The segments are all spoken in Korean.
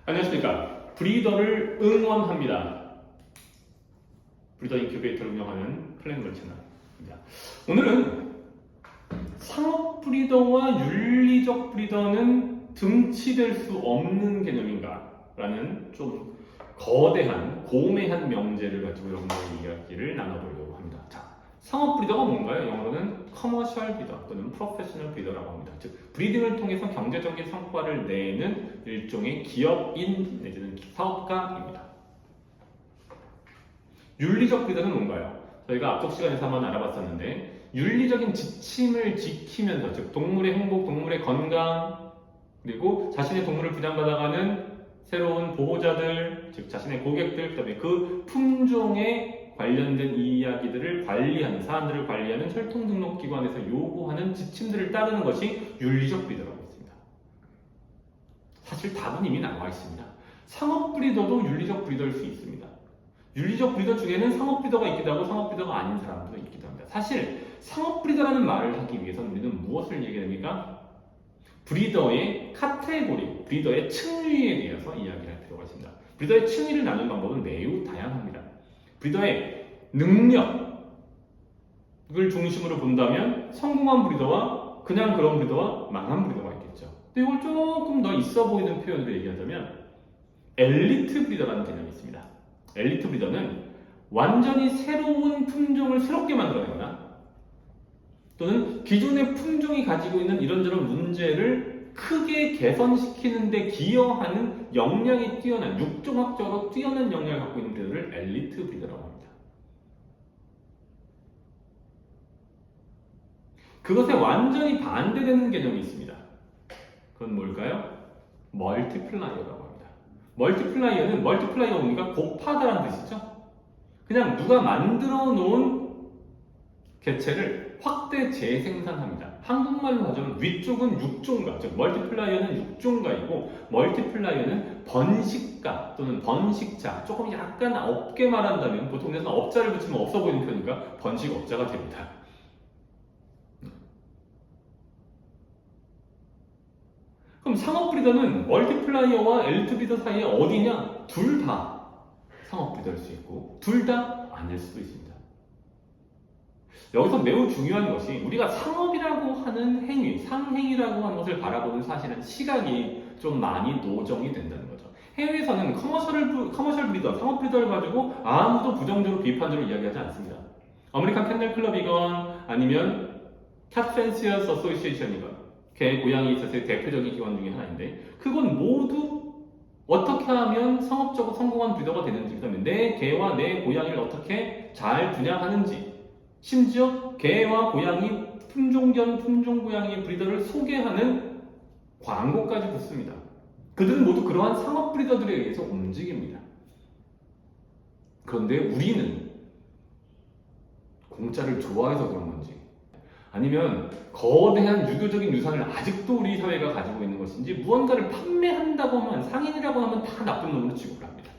안녕하십니까. 브리더를 응원합니다. 브리더 인큐베이터를 운영하는 플랜걸 채널입니다. 오늘은 상업 브리더와 윤리적 브리더는 등치될 수 없는 개념인가? 라는 좀 거대한, 고매한 명제를 가지고 여러분들의 이야기를 나눠보려고 합니다. 자, 상업 브리더가 뭔가요? 영어로는 커머셜 브리더 또는 프로페셔널 브리더라고 합니다. 즉, 브리딩을 통해서 경제적인 성과를 내는 일종의 기업인 내지는 사업가입니다. 윤리적 브리더는 뭔가요? 저희가 앞쪽 시간에서 한번 알아봤었는데 윤리적인 지침을 지키면서 즉 동물의 행복, 동물의 건강 그리고 자신의 동물을 분양받아가는 새로운 보호자들, 즉 자신의 고객들, 그다음에 그 품종에 관련된 이야기들을 관리하는 사안들을 관리하는 혈통등록기관에서 요구하는 지침들을 따르는 것이 윤리적 브리더라고 있습니다. 사실 답은 이미 나와 있습니다. 상업 브리더도 윤리적 브리더일 수 있습니다. 윤리적 브리더 중에는 상업 브리더가 있기도 하고 상업 브리더가 아닌 사람도 있기도 합니다. 사실 상업 브리더라는 말을 하기 위해서는 우리는 무엇을 얘기합니까? 브리더의 카테고리, 브리더의 층위에 대해서 이야기할 필요가 있습니다. 브리더의 층위를 나누는 방법은 매우 다양합니다. 브리더의 능력을 중심으로 본다면 성공한 브리더와 그냥 그런 브리더와 망한 브리더가 있겠죠. 근데 이걸 조금 더 있어 보이는 표현으로 얘기하자면 엘리트 브리더라는 개념이 있습니다. 엘리트 브리더는 완전히 새로운 품종을 새롭게 만들어내거나 또는 기존의 품종이 가지고 있는 이런저런 문제를 크게 개선시키는 데 기여하는 역량이 뛰어난, 육종학적으로 뛰어난 역량을 갖고 있는 브리더를 엘리트 브리더라고 합니다. 그것에 완전히 반대되는 개념이 있습니다. 그건 뭘까요? 멀티플라이어라고 합니다. 멀티플라이어가 뭡니까? 곱하다라는 뜻이죠. 그냥 누가 만들어 놓은 개체를 확대 재생산합니다. 한국말로 하자면 위쪽은 육종가, 즉 멀티플라이어는 육종가이고 멀티플라이어는 번식가 또는 번식자, 조금 약간 업게 말한다면 보통 우리는 업자를 붙이면 없어 보이는 표현이니까 번식업자가 됩니다. 그럼 상업 브리더는 멀티플라이어와 엘리트 브리더 사이에 어디냐? 둘 다 상업 브리더일 수 있고 둘 다 아닐 수도 있습니다. 여기서 매우 중요한 것이 우리가 상업이라고 하는 행위, 상행위라고 하는 것을 바라보는 사실은 시각이 좀 많이 노정이 된다는 거죠. 해외에서는 커머셜 브리더, 상업 브리더를 가지고 아무도 부정적으로 비판적으로 이야기하지 않습니다. 아메리칸 캔넬 클럽이건 아니면 캣 팬시어스 어소시에이션이건 개, 고양이 있었을 대표적인 기관 중에 하나인데 그건 모두 어떻게 하면 상업적으로 성공한 브리더가 되는지 그다음에 내 개와 내 고양이를 어떻게 잘 분양하는지 심지어 개와 고양이, 품종견, 품종고양이 브리더를 소개하는 광고까지 붙습니다. 그들은 모두 그러한 상업 브리더들에 의해서 움직입니다. 그런데 우리는 공짜를 좋아해서 그런 건지 아니면 거대한 유교적인 유산을 아직도 우리 사회가 가지고 있는 것인지 무언가를 판매한다고 하면 상인이라고 하면 다 나쁜 놈으로 취급을 합니다.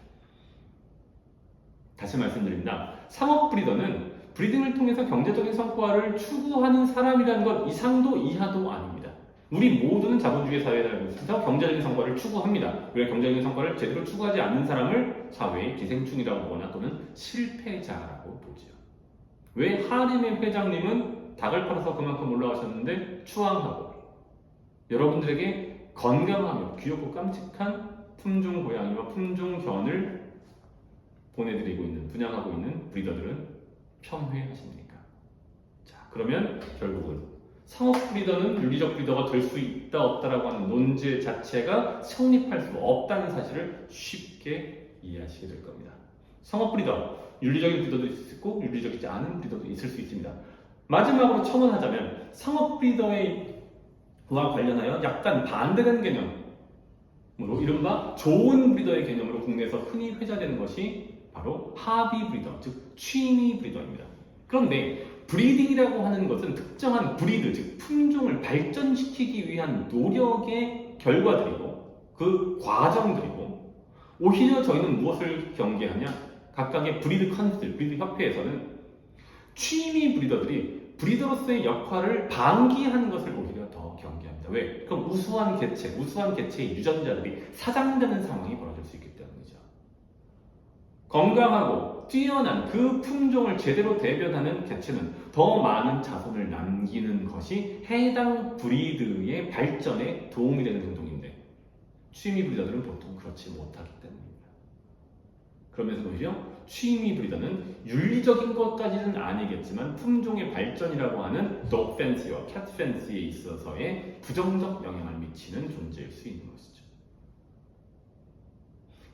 다시 말씀드립니다. 상업 브리더는 브리딩을 통해서 경제적인 성과를 추구하는 사람이라는 것 이상도 이하도 아닙니다. 우리 모두는 자본주의 사회에 살고 있어서 경제적인 성과를 추구합니다. 우리가 경제적인 성과를 제대로 추구하지 않는 사람을 사회의 기생충이라고 보거나 또는 실패자라고 보죠. 왜 하림의 회장님은 닭을 팔아서 그만큼 올라가셨는데 추앙하고 여러분들에게 건강하며 귀엽고 깜찍한 품종 고양이와 품종 견을 보내드리고 있는, 분양하고 있는 브리더들은 편회하십니까? 자, 그러면 결국은 상업 브리더는 윤리적 브리더가 될 수 있다 없다라고 하는 논제 자체가 성립할 수 없다는 사실을 쉽게 이해하시게 될 겁니다. 상업 브리더, 윤리적인 브리더도 있을 수 있고 윤리적이지 않은 브리더도 있을 수 있습니다. 마지막으로 첨언하자면 상업 브리더와 관련하여 약간 반대되는 개념으로 이른바 좋은 브리더의 개념으로 국내에서 흔히 회자되는 것이 바로 하비 브리더, 즉 취미 브리더입니다. 그런데 브리딩이라고 하는 것은 특정한 브리드, 즉 품종을 발전시키기 위한 노력의 결과들이고 그 과정들이고 오히려 저희는 무엇을 경계하냐? 각각의 브리드 컨셉, 브리드 협회에서는 취미 브리더들이 브리더로서의 역할을 방기하는 것을 오히려 더 경계합니다. 왜? 그럼 우수한 개체의 유전자들이 사장되는 상황이 벌어질 수 있기 때문이죠. 건강하고 뛰어난 그 품종을 제대로 대변하는 개체는 더 많은 자손을 남기는 것이 해당 브리드의 발전에 도움이 되는 행동인데 취미 브리더들은 보통 그렇지 못하기 때문입니다. 그러면서 오히려 취미 브리더는 윤리적인 것까지는 아니겠지만 품종의 발전이라고 하는 dog fancy와 cat fancy에 있어서의 부정적 영향을 미치는 존재일 수 있는 것이죠.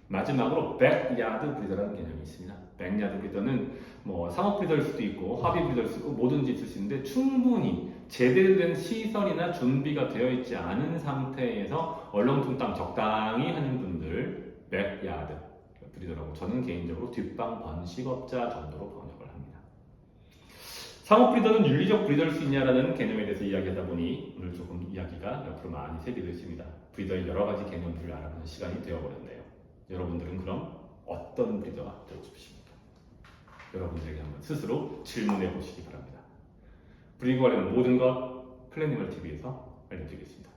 마지막으로 백야드 브리더라는 개념이 있습니다. 백야드 브리더는 뭐 상업 브리더일 수도 있고 합의 브리더일 수도 있고 뭐든지 있을 수 있는데 충분히 제대로 된 시설이나 준비가 되어 있지 않은 상태에서 얼렁뚱땅 적당히 하는 분들 백야드 브리더라고 저는 개인적으로 뒷방 번식업자 정도로 번역을 합니다. 상업 브리더는 윤리적 브리더일 수 있냐라는 개념에 대해서 이야기하다 보니 오늘 조금 이야기가 옆으로 많이 새기도 있습니다. 브리더의 여러 가지 개념들을 알아보는 시간이 되어버렸네요. 여러분들은 그럼 어떤 브리더가 되고 싶으십니까? 여러분들에게 한번 스스로 질문해 보시기 바랍니다. 브리더 관련 모든 것 플래닝얼 TV에서 알려드리겠습니다.